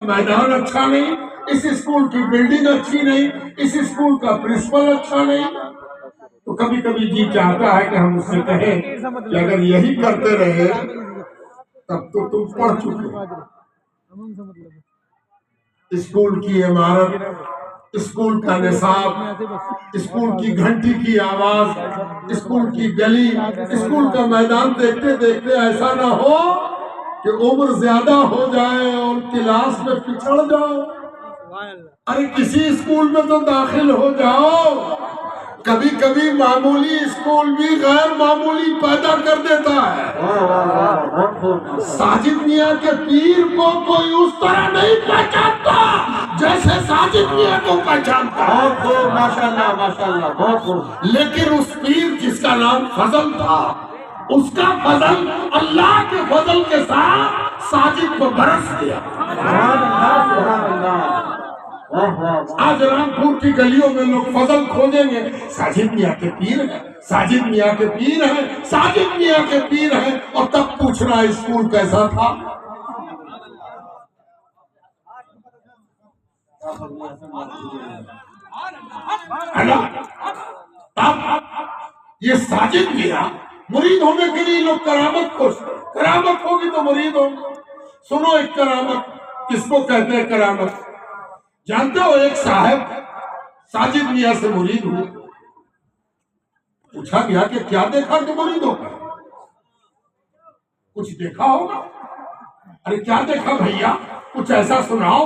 میدان اچھا نہیں، اس اسکول کی بلڈنگ اچھی نہیں، اس اسکول کا پرنسپل اچھا نہیں، تو کبھی کبھی جی چاہتا ہے کہ ہم اس سے کہیں کہ اگر یہی کرتے رہے تب تو تم پڑھ چکے ہو۔ اسکول کی عمارت، اسکول کا نصاب، اسکول کی گھنٹی کی آواز، اسکول کی گلی، اسکول کا میدان دیکھتے دیکھتے ایسا نہ ہو کہ عمر زیادہ ہو جائے اور کلاس میں پچھڑ جاؤ۔ ارے کسی اسکول میں تو داخل ہو جاؤ۔ کبھی کبھی معمولی اسکول بھی غیر معمولی پیدا کر دیتا ہے۔ ساجد میاں کے پیر کو کوئی اس طرح نہیں پہچانتا جیسے ساجد میاں کو پہچانتا ہے۔ ماشاءاللہ ماشاءاللہ، بہت خوب۔ لیکن اس پیر جس کا نام فضل تھا، اس کا فضل اللہ کے فضل کے ساتھ ساجد کو برس گیا۔ سبحان اللہ سبحان اللہ۔ آج رامپور کی گلیوں میں لوگ فضل کھوجیں گے، ساجد میاں کے پیر ہیں، ساجد میاں کے پیر ہیں، ساجد میاں کے پیر ہیں، اور تب پوچھنا اسکول کیسا تھا۔ اب یہ ساجد میاں مرید ہونے کے لیے لوگ کرامت کو، کرامت ہوگی تو مرید ہوگی۔ سنو ایک کرامت، کس کو کہتے ہیں کرامت؟ جانتے ہو ایک صاحب ساجد میاں سے مرید ہوئے، پوچھا گیا کہ کیا دیکھا کہ مرید ہو گئے؟ کچھ دیکھا ہوگا۔ ارے کیا دیکھا بھیا؟ کچھ ایسا سناؤ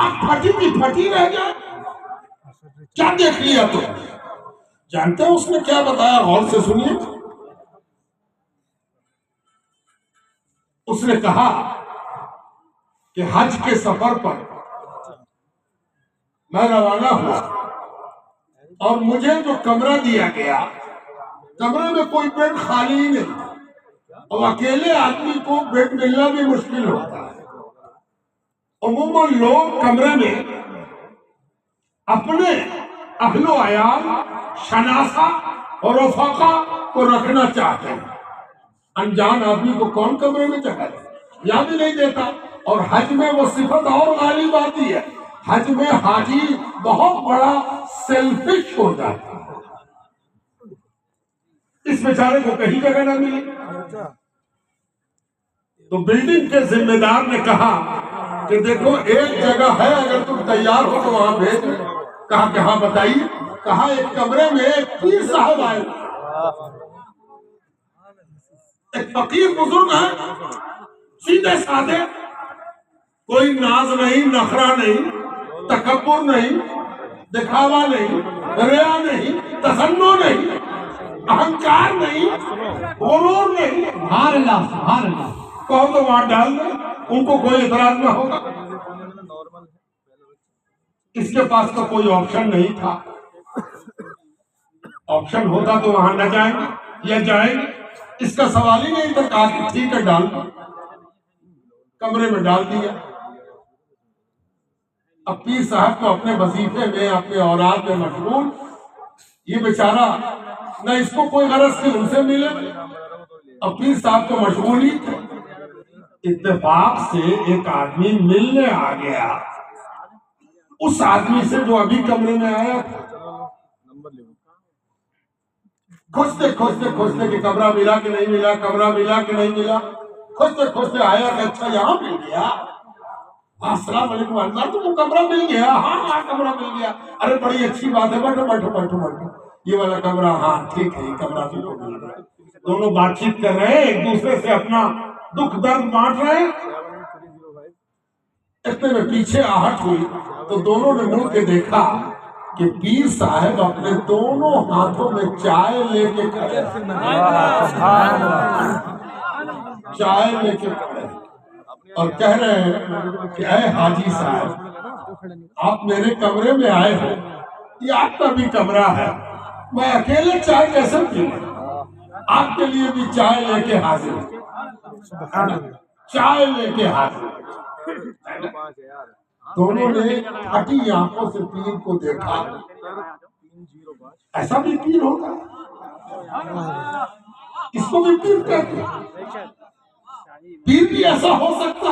آنکھ پھٹی کی پھٹی رہ جائے۔ کیا دیکھ لیا تو؟ جانتے ہو اس نے کیا بتایا؟ غور سے سنیے۔ اس نے کہا کہ حج کے سفر پر میں روانہ ہوا اور مجھے جو کمرہ دیا گیا، کمرے میں کوئی بیڈ خالی ہی نہیں، اور اکیلے آدمی کو بیڈ ملنا بھی مشکل ہوتا ہے۔ عموماً لوگ کمرے میں اپنے اہل و عیال، شناسہ اور رفقا کو رکھنا چاہتے ہیں۔ انجان آدمی کو کون کمرے میں جگہ دے؟ یا بھی نہیں دیتا۔ اور حج میں وہ صفت اور غالب آتی ہے، حج میں حاجی بہت بڑا سیلفش ہو جاتا ہے۔ اس بیچارے کو کہیں جگہ نہ ملی تو بلڈنگ کے ذمہ دار نے کہا کہ دیکھو ایک جگہ ہے، اگر تم تیار ہو تو وہاں بھیج۔ کہا کہ ہاں بتائیے۔ کہا ایک کمرے میں ایک پیر صاحب آئے، ایک فقیر بزرگ ہے، سیدھے سادے، کوئی ناز نہیں، نخرہ نہیں، تکبر نہیں، دکھاوا نہیں، ریا نہیں، تسنع نہیں، اہنکار نہیں، غرور نہیں۔ سبحان اللہ سبحان اللہ۔ کہو تو وہاں ڈال دیں، ان کو کوئی اعتراض نہ ہوگا۔ اس کے پاس تو کوئی آپشن نہیں تھا۔ آپشن ہوتا تو وہاں نہ جائیں یا جائیں، اس کا سوال ہی نہیں تھا۔ کہا کہ ٹھیک ہے ڈال دو، کمرے میں ڈال دیا۔ اب پیر صاحب تو اپنے وظیفے میں، اپنے اوراد میں مشغول، یہ بیچارہ نہ اس کو کوئی غرض تھی ان سے ملے، اب پیر صاحب تو مشغول ہی تھے۔ اتفاق سے ایک آدمی ملنے آ گیا، اس آدمی سے جو ابھی کمرے میں آیا تھا۔ کھوجتے کھوجتے کھوجتے کہ کمرہ ملا کہ نہیں ملا، کمرہ ملا کہ نہیں ملا، کھوجتے کھوجتے آیا کہ اچھا یہاں مل گیا۔ السلام علیکم، اللہ تم کو کمرہ مل گیا؟ ہاں ہاں کمرہ مل گیا۔ ارے بڑی اچھی بات ہے، بیٹھو بیٹھو بیٹھو بیٹھو، یہ والا کمرہ، ہاں ٹھیک ہے یہ کمرہ بھی تو مل گیا۔ دونوں بات چیت کر رہے ہیں، ایک دوسرے سے اپنا دکھ درد بانٹ رہے ہیں۔ اتنے میں پیچھے آہٹ ہوئی تو دونوں نے مڑ کے دیکھا کہ پیر صاحب اپنے دونوں ہاتھوں میں چائے لے کے کھڑے، چائے لے کے کھڑے اور کہہ رہے ہیں کہ اے حاجی صاحب، آپ میرے کمرے میں آئے ہو، یہ آپ کا بھی کمرہ ہے، میں اکیلے چائے کیسے پیوں؟ آپ کے لیے بھی چائے لے کے حاضر ہوں، چائے لے کے حاضر۔ دونوں نے پھٹی آنکھوں سے پیر کو دیکھا۔ ایسا بھی پیر ہوگا؟ اس کو بھی پیر کہتے ہیں؟ پیر بھی ایسا ہو سکتا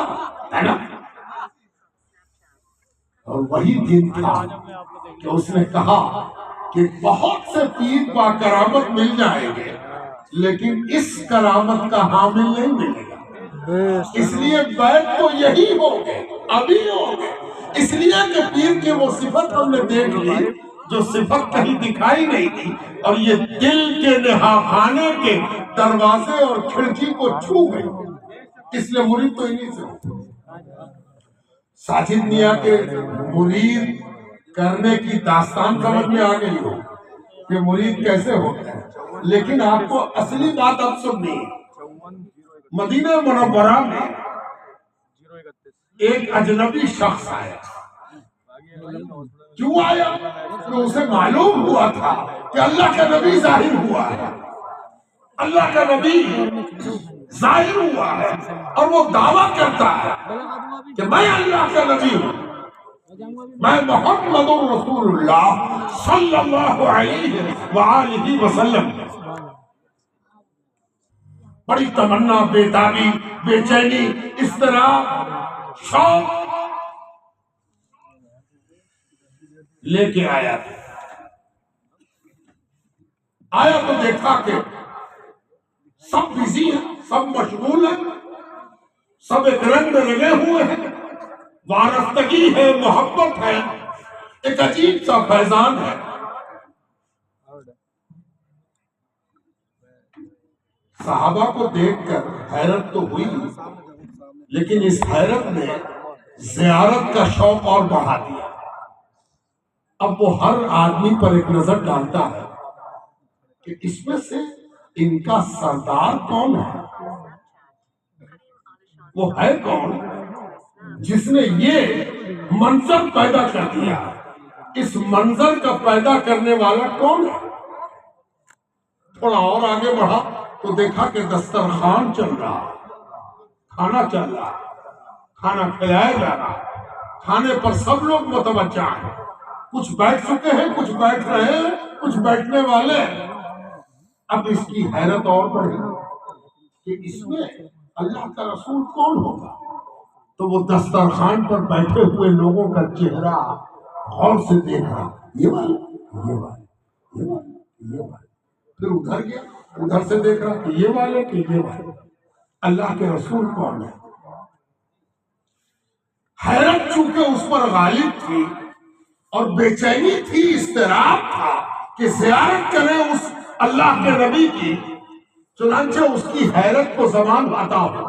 اور وہی دن تھا کہ اس نے کہا کہ بہت سے پیر با کرامت مل جائیں گے لیکن اس کرامت کا حامل نہیں ملے گا، اس لیے بیعت تو یہی ہوگے، ابھی ہوگے، اس لیے کہ پیر کی وہ صفت ہم نے دیکھ لی جو صفت کہیں دکھائی نہیں تھی، اور یہ دل کے نہا خانے کے دروازے اور کھڑکی کو چھو گئی، اس لیے مرید تو انہیں سے ہوتا۔ ساجد میاں کے مرید کرنے کی داستان سمجھ میں آ گئی ہو کہ مرید کیسے ہوتا ہے، لیکن آپ کو اصلی بات اب سننی ہے۔ مدینہ منورہ میں ایک اجنبی شخص آیا، کیوں آیا؟ کہ اسے معلوم ہوا تھا کہ اللہ کا نبی ظاہر ہوا ہے، اللہ کا نبی ظاہر ہوا ہے، اور وہ دعویٰ کرتا ہے کہ میں اللہ کا نبی ہوں، میں محمد رسول اللہ صلی اللہ علیہ وآلہ وسلم۔ بڑی تمنا، بیتابی، بے چینی، اس طرح شوق لے کے آیا تھا۔ آیا تو دیکھا کہ سب بزی ہیں، سب مشغول ہیں، سب ایک رنگ میں لگے ہوئے ہیں، وارفتگی ہے، محبت ہے، ایک عجیب سا فیضان ہے۔ صحابہ کو دیکھ کر حیرت تو ہوئی، لیکن اس حیرت نے زیارت کا شوق اور بڑھا دیا۔ اب وہ ہر آدمی پر ایک نظر ڈالتا ہے کہ اس میں سے ان کا سردار کون ہے، وہ ہے کون جس نے یہ منظر پیدا کر دیا، اس منظر کا پیدا کرنے والا کون ہے۔ تھوڑا اور آگے بڑھا تو دیکھا کہ دسترخوان چل رہا، کھانا چل رہا، کھانا کھلایا جا رہا، کھانے پر سب لوگ متوجہ ہیں، کچھ بیٹھ چکے ہیں، کچھ بیٹھ رہے ہیں، کچھ بیٹھنے والے ہیں۔ اب اس کی حیرت اور بڑھی کہ اس میں اللہ کا رسول کون ہوگا۔ تو وہ دسترخوان پر بیٹھے ہوئے لوگوں کا چہرہ غور سے دیکھا، یہ والا، یہ والا، یہ والا، یہ والا، پھر ادھر گیا، ادھر سے دیکھ رہا کہ یہ والے کہ یہ والے، اللہ کے رسول کون ہے۔ حیرت چونکہ اس پر غالب تھی اور بے چینی تھی، اضطراب تھا کہ زیارت کرے اس اللہ کے نبی کی، چنانچہ اس کی حیرت کو زبان عطا ہو،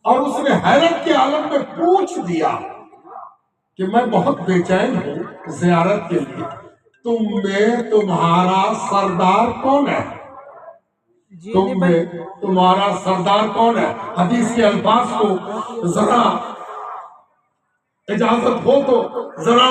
اور اس نے حیرت کے عالم میں پوچھ دیا کہ میں بہت بے چین ہوں زیارت کے لیے، تم میں تمہارا سردار کون ہے؟ تم میں تمہارا سردار کون ہے؟ حدیث کے الفاظ کو ذرا اجازت ہو تو ذرا